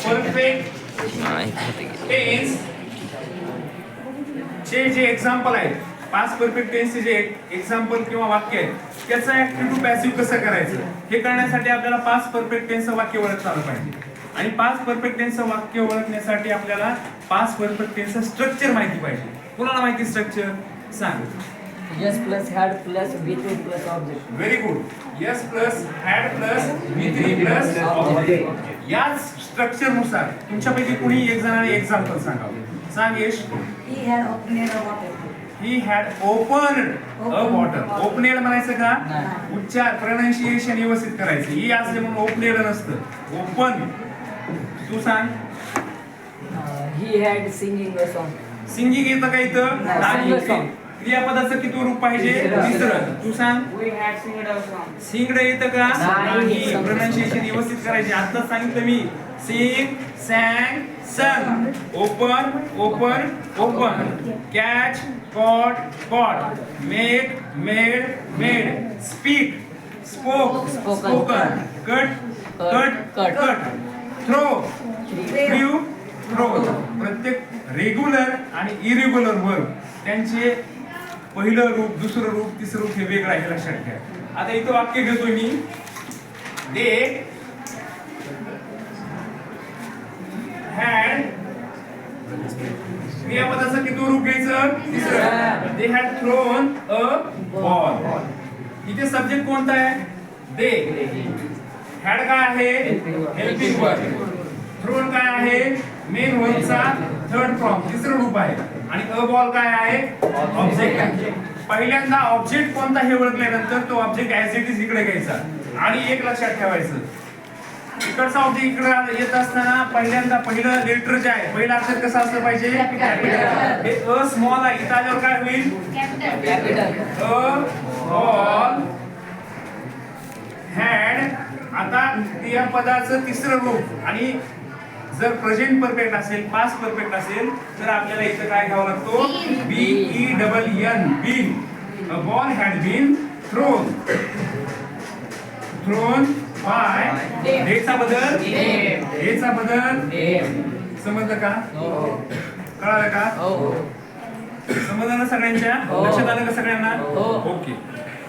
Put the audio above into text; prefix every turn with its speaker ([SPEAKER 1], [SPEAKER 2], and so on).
[SPEAKER 1] Perfect tense चे जे example आहेत, पास्ट परफेक्ट टेन्सचे जे एक्झाम्पल किंवा वाक्य आहेत, त्याचं ऍक्टिव्ह टू पॅसिव्ह कसं करायचं हे करण्यासाठी आपल्याला पास्ट परफेक्ट टेन्सचं वाक्य ओळखता आलं पाहिजे. आणि पास्ट परफेक्ट टेन्सचं वाक्य ओळखण्यासाठी आपल्याला पास्ट परफेक्ट टेन्सचं स्ट्रक्चर माहिती पाहिजे. कुणाला माहिती स्ट्रक्चर सांग?
[SPEAKER 2] Yes plus had plus V3 plus object.
[SPEAKER 1] Very good. Yes plus had plus V3 plus object. याच स्ट्रक्चर नुसार तुमच्यापैकी कुणी एक जणाने एक्झाम्पल सांगावं. सांग यश.
[SPEAKER 3] He had opened a water.
[SPEAKER 1] He had opened a water. Opened म्हणायचं का? उच्चार प्रोनाउन्सिएशन व्यवस्थित करायचं. ही असले म्हणून ओपनेड नसतं. ओपन. तू सांग.
[SPEAKER 2] He had singing a song.
[SPEAKER 1] Singing येतं का इथं?
[SPEAKER 2] नाही.
[SPEAKER 1] क्रियापदाचं किती रूप पाहिजे? तिसरं. तू सांग.
[SPEAKER 2] We had singed a song.
[SPEAKER 1] सिंगड येतं का?
[SPEAKER 2] नाही.
[SPEAKER 1] प्रोनाउन्सिएशन व्यवस्थित करायचे. आता सांगितलं मी. Sing, sang, sung. Open, open, open. Catch, caught, caught. Make, made, made. Speak, spoke, spoken. Cut, cut, cut. Throw, threw, throw. प्रत्येक रेग्युलर आणि इरेग्युलर वर्ब त्यांचे पहिलं रूप, दुसरं रूप, तिसरं रूप हे वेगळं आहे, लक्षात घ्या. आता इथं वाक्य घेतोय मी. दे हॅड, क्रियापदाचं किती रूप घ्यायचं? तिसरं. They had thrown a ball. इथे सब्जेक्ट कोणता आहे? दे. हॅड काय आहे? Helping verb. थ्रोन काय आहे? मेन वर्बचा थर्ड फॉर्म, तिसरं रूप आहे. आणि अ बॉल काय आहे? ऑब्जेक्ट आहे. पहिल्यांदा ऑब्जेक्ट कोणता हे ओळखल्यानंतर तो ऑब्जेक्ट ऍज इट इज इकडे घ्यायचा. आणि एक लक्षात ठेवायचं, इकडचा ऑब्जेक्ट इकडे येत असताना पहिल्यांदा पहिलं लेटर जे आहे, पहिला अक्षर कसा असलं पाहिजे? कॅपिटल. हे अ स्मॉल आहे. इथं आल्यावर काय होईल? कॅपिटल. A ball had. आता क्रियापदाचं तिसरं रूप आणि जर प्रेझेंट परफेक्ट असेल, पास्ट परफेक्ट असेल, तर आपल्याला इथं काय घ्यावं लागतो? B E double N. Been. A ball had been thrown. Thrown by. डेचा बदल डेचा बदल. समजलं का? कळालं का? समजलं ना सगळ्यांच्या? लक्षात आलं का सगळ्यांना? ओके.